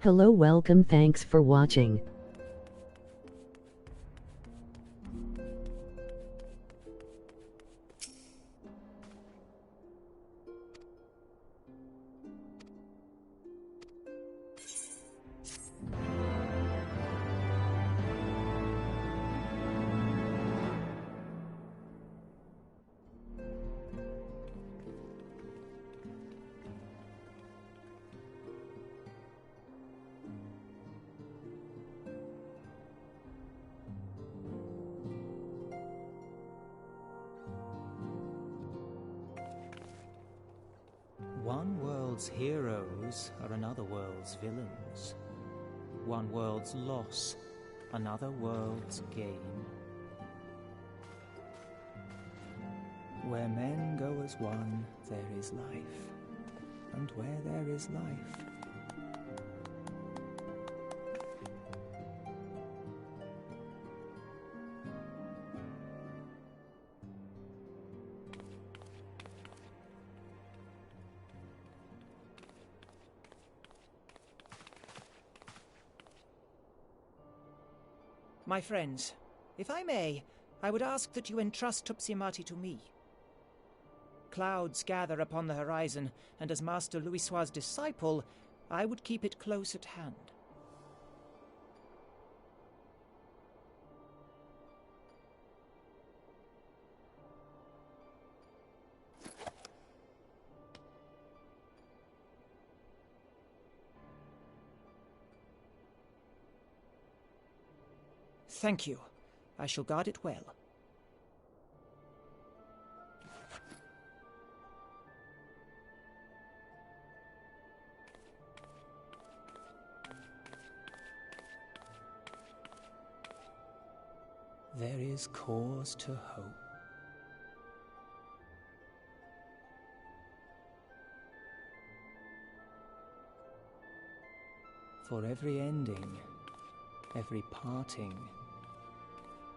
Hello, welcome, thanks for watching. One world's heroes are another world's villains. One world's loss, another world's gain. Where men go as one, there is life. And where there is life, My friends, if I may, I would ask that you entrust Tupsimati to me. Clouds gather upon the horizon, and as Master Louisoix's disciple, I would keep it close at hand. Thank you. I shall guard it well. there is cause to hope. For every ending, every parting,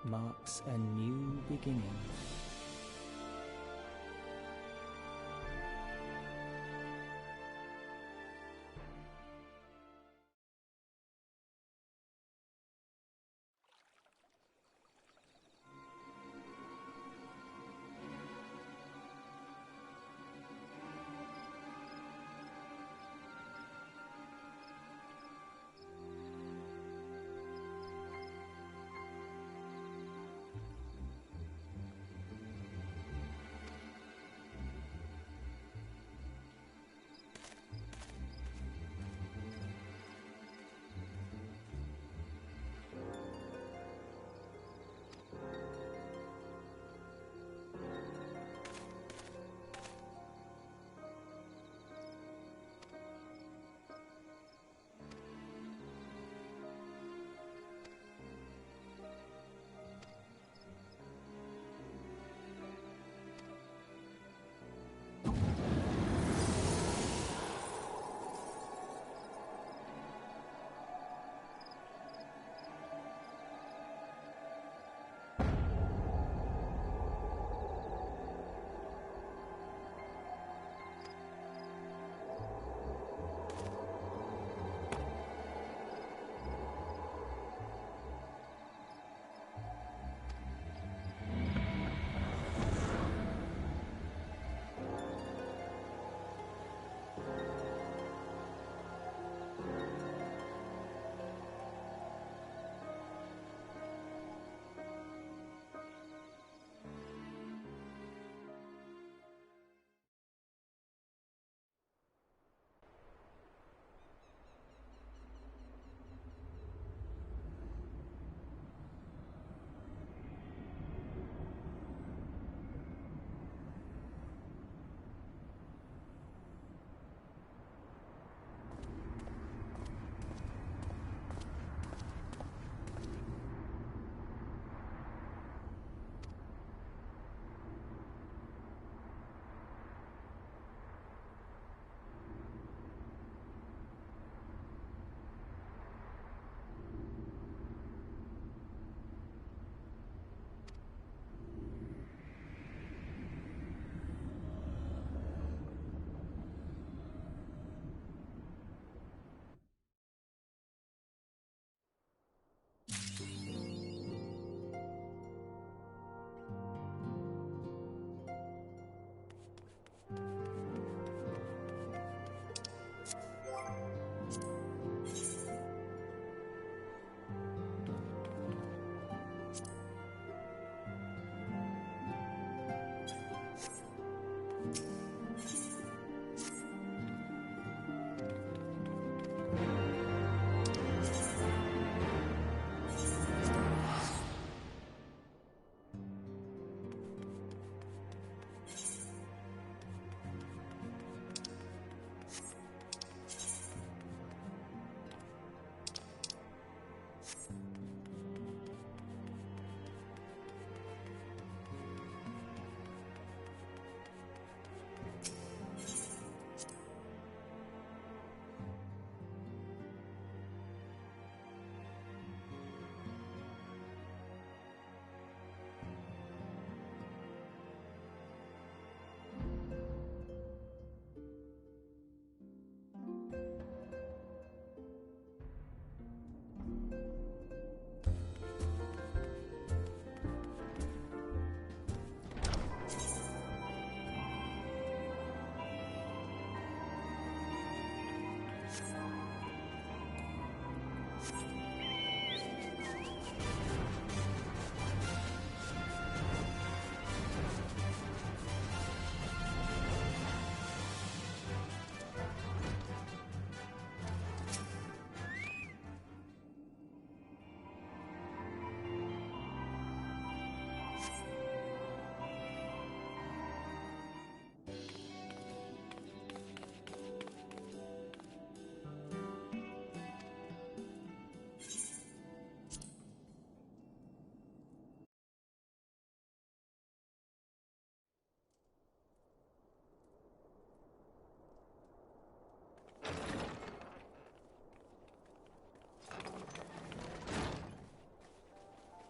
marks a new beginning.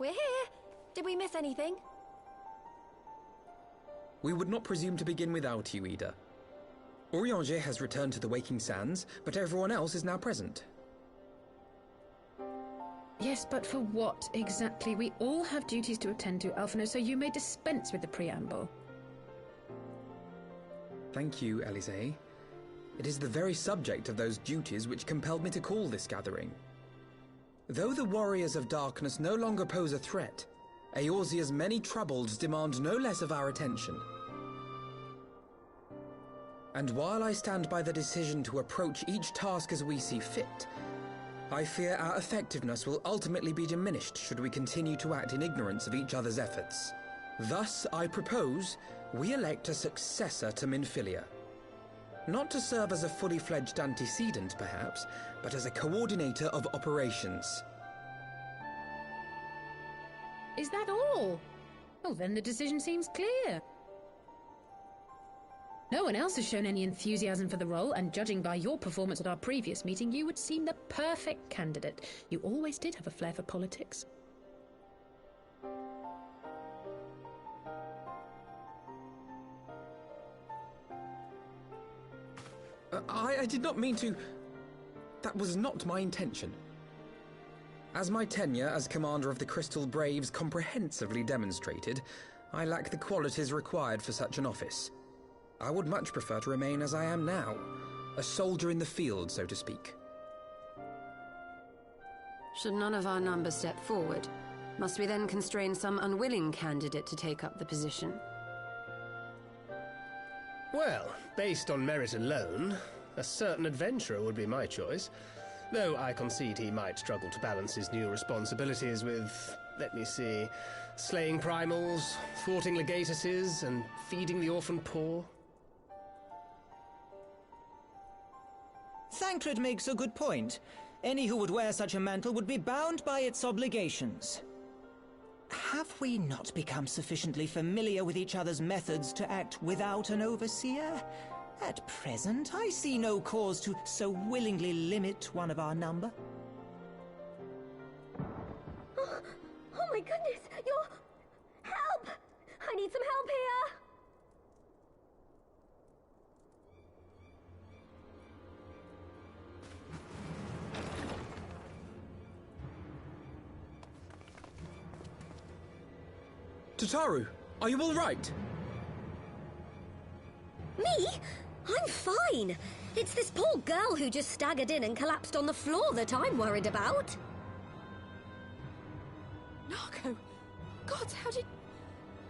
We're here. Did we miss anything? We would not presume to begin without you, Ida. Urianger has returned to the Waking Sands, but everyone else is now present. Yes, but for what exactly? We all have duties to attend to, Alphino, so you may dispense with the preamble. Thank you, Elisée. It is the very subject of those duties which compelled me to call this gathering. Though the Warriors of Darkness no longer pose a threat, Eorzea's many troubles demand no less of our attention. And while I stand by the decision to approach each task as we see fit, I fear our effectiveness will ultimately be diminished should we continue to act in ignorance of each other's efforts. Thus, I propose we elect a successor to Minfilia. Not to serve as a fully fledged antecedent, perhaps, but as a coordinator of operations. Is that all? Well, then the decision seems clear. No one else has shown any enthusiasm for the role, and judging by your performance at our previous meeting, you would seem the perfect candidate. You always did have a flair for politics. I did not mean to... That was not my intention. As my tenure as commander of the Crystal Braves comprehensively demonstrated, I lack the qualities required for such an office. I would much prefer to remain as I am now, a soldier in the field, so to speak. Should none of our number step forward, must we then constrain some unwilling candidate to take up the position? Well, based on merit alone, a certain adventurer would be my choice. Though I concede he might struggle to balance his new responsibilities with, let me see, slaying primals, thwarting legatuses, and feeding the orphan poor. Thancred makes a good point. Any who would wear such a mantle would be bound by its obligations. Have we not become sufficiently familiar with each other's methods to act without an overseer? At present, I see no cause to so willingly limit one of our number. Oh my goodness! Help! I need some help here! Tataru, are you all right? Me? I'm fine. It's this poor girl who just staggered in and collapsed on the floor that I'm worried about. Narco! God, how did...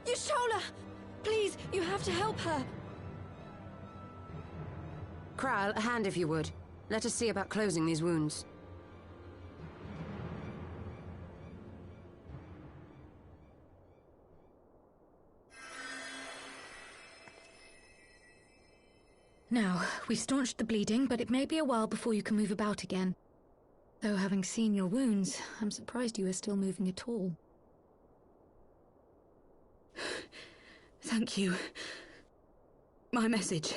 Yashola! Please, you have to help her! Kral, a hand if you would. Let us see about closing these wounds. Now, we staunched the bleeding, but it may be a while before you can move about again. Though having seen your wounds, I'm surprised you are still moving at all. Thank you. My message.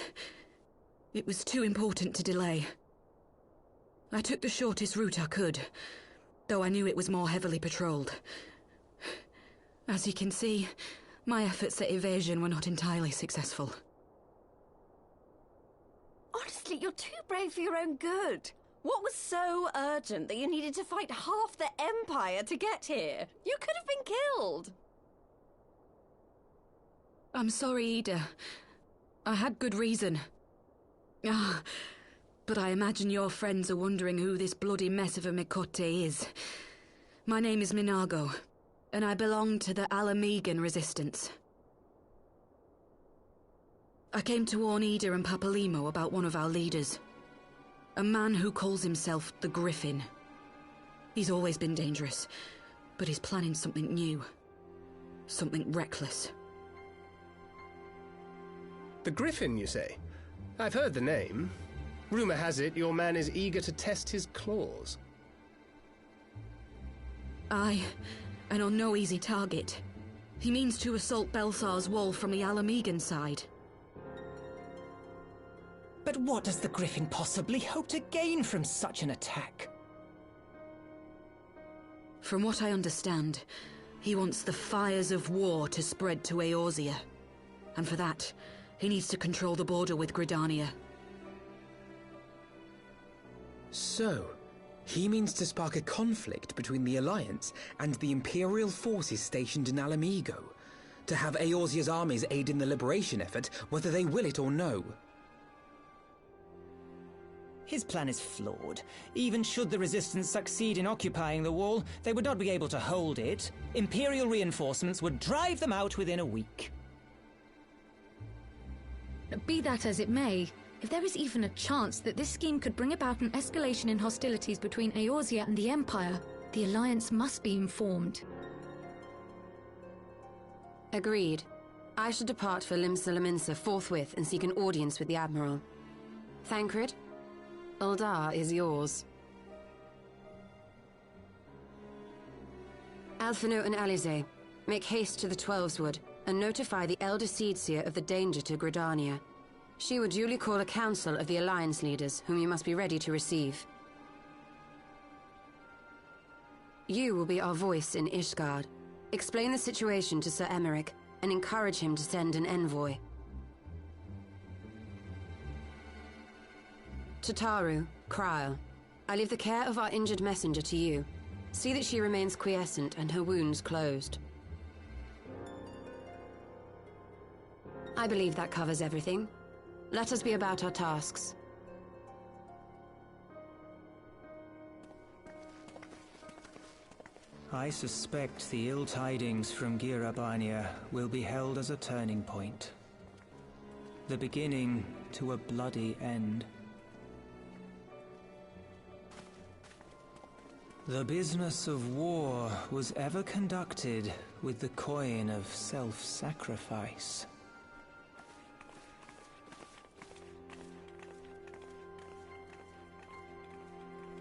It was too important to delay. I took the shortest route I could, though I knew it was more heavily patrolled. As you can see, my efforts at evasion were not entirely successful. Honestly, you're too brave for your own good. What was so urgent that you needed to fight half the Empire to get here? You could have been killed. I'm sorry, Ida. I had good reason. But I imagine your friends are wondering who this bloody mess of a Mikote is. My name is Minago, and I belong to the Alamegan Resistance. I came to warn Ida and Papalimo about one of our leaders. A man who calls himself the Griffin. He's always been dangerous, but he's planning something new. Something reckless. The Griffin, you say? I've heard the name. Rumor has it your man is eager to test his claws. Aye, and on no easy target. He means to assault Belsar's wall from the Alamegan side. But what does the Griffin possibly hope to gain from such an attack? From what I understand, He wants the fires of war to spread to Eorzea. And for that, he needs to control the border with Gridania. So, he means to spark a conflict between the Alliance and the Imperial forces stationed in Alamigo, to have Eorzea's armies aid in the liberation effort, whether they will it or no. His plan is flawed. Even should the Resistance succeed in occupying the wall, they would not be able to hold it. Imperial reinforcements would drive them out within a week. Be that as it may, if there is even a chance that this scheme could bring about an escalation in hostilities between Eorzea and the Empire, the Alliance must be informed. Agreed. I should depart for Lim-Salaminsa forthwith and seek an audience with the Admiral. Thancred, Uldar is yours. Alphino and Alize, make haste to the Twelveswood and notify the Elder Seedseer of the danger to Gridania. She will duly call a council of the Alliance leaders, whom you must be ready to receive. You will be our voice in Ishgard. Explain the situation to Sir Emeric, and encourage him to send an envoy. To Taru, Kryl, I leave the care of our injured messenger to you. See that she remains quiescent and her wounds closed. I believe that covers everything. Let us be about our tasks. I suspect the ill tidings from Girabania will be held as a turning point. The beginning to a bloody end. The business of war was ever conducted with the coin of self-sacrifice.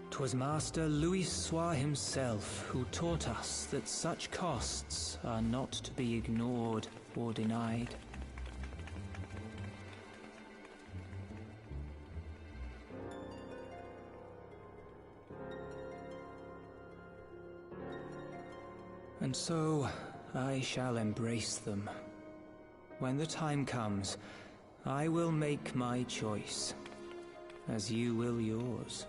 'Twas Master Louisoix himself who taught us that such costs are not to be ignored or denied. And so, I shall embrace them. When the time comes, I will make my choice, as you will yours.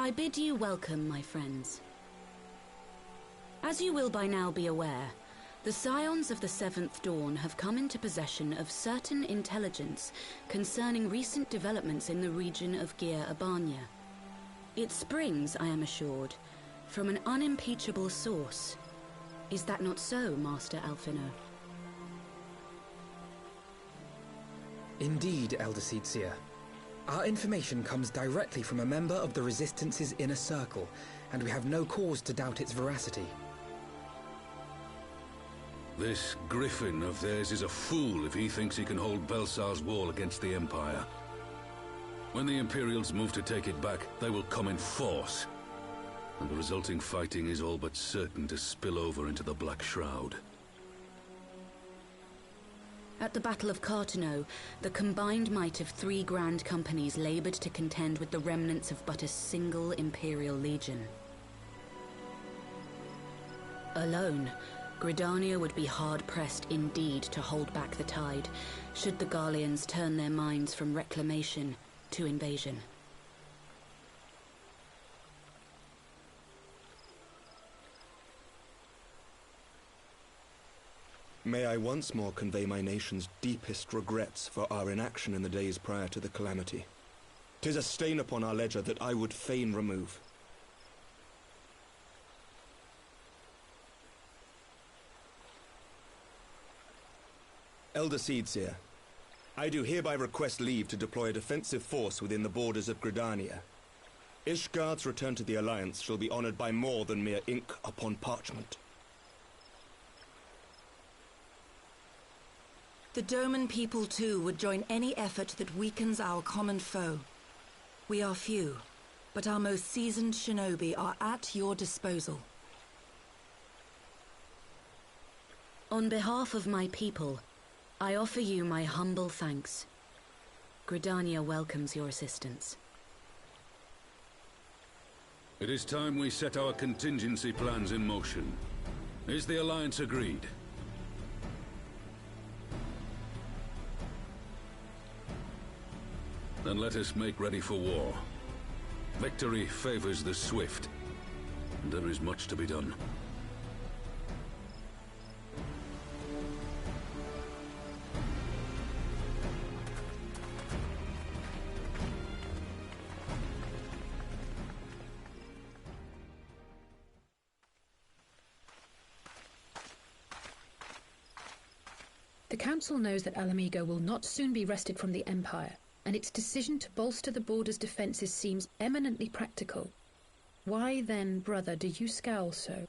I bid you welcome, my friends. As you will by now be aware, the Scions of the Seventh Dawn have come into possession of certain intelligence concerning recent developments in the region of Gyr Abania. It springs, I am assured, from an unimpeachable source. Is that not so, Master Alphino? Indeed, Elder Seedseer. Our information comes directly from a member of the Resistance's inner circle, and we have no cause to doubt its veracity. This griffin of theirs is a fool if he thinks he can hold Belsar's wall against the Empire. When the Imperials move to take it back, they will come in force, and the resulting fighting is all but certain to spill over into the Black Shroud. At the Battle of Carteneau, the combined might of 3 grand companies labored to contend with the remnants of but a single Imperial legion. Alone, Gridania would be hard-pressed indeed to hold back the tide, should the Garleans turn their minds from reclamation to invasion. May I once more convey my nation's deepest regrets for our inaction in the days prior to the calamity. 'Tis a stain upon our ledger that I would fain remove. Elder Seedseer, I do hereby request leave to deploy a defensive force within the borders of Gridania. Ishgard's return to the Alliance shall be honored by more than mere ink upon parchment. The Doman people too would join any effort that weakens our common foe. We are few, but our most seasoned shinobi are at your disposal. On behalf of my people, I offer you my humble thanks. Gridania welcomes your assistance. It is time we set our contingency plans in motion. Is the Alliance agreed? Then let us make ready for war. Victory favors the swift, and there is much to be done. The Council knows that Alamigo will not soon be wrested from the Empire, and its decision to bolster the border's defences seems eminently practical. Why then, brother, do you scowl so?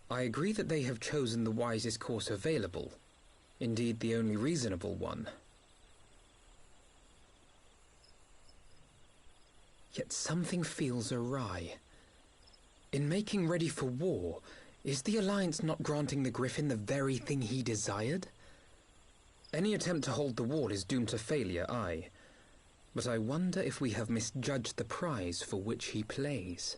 I agree that they have chosen the wisest course available. Indeed, the only reasonable one. Yet something feels awry. In making ready for war, is the Alliance not granting the Griffin the very thing he desired? Any attempt to hold the wall is doomed to failure, aye. But I wonder if we have misjudged the prize for which he plays.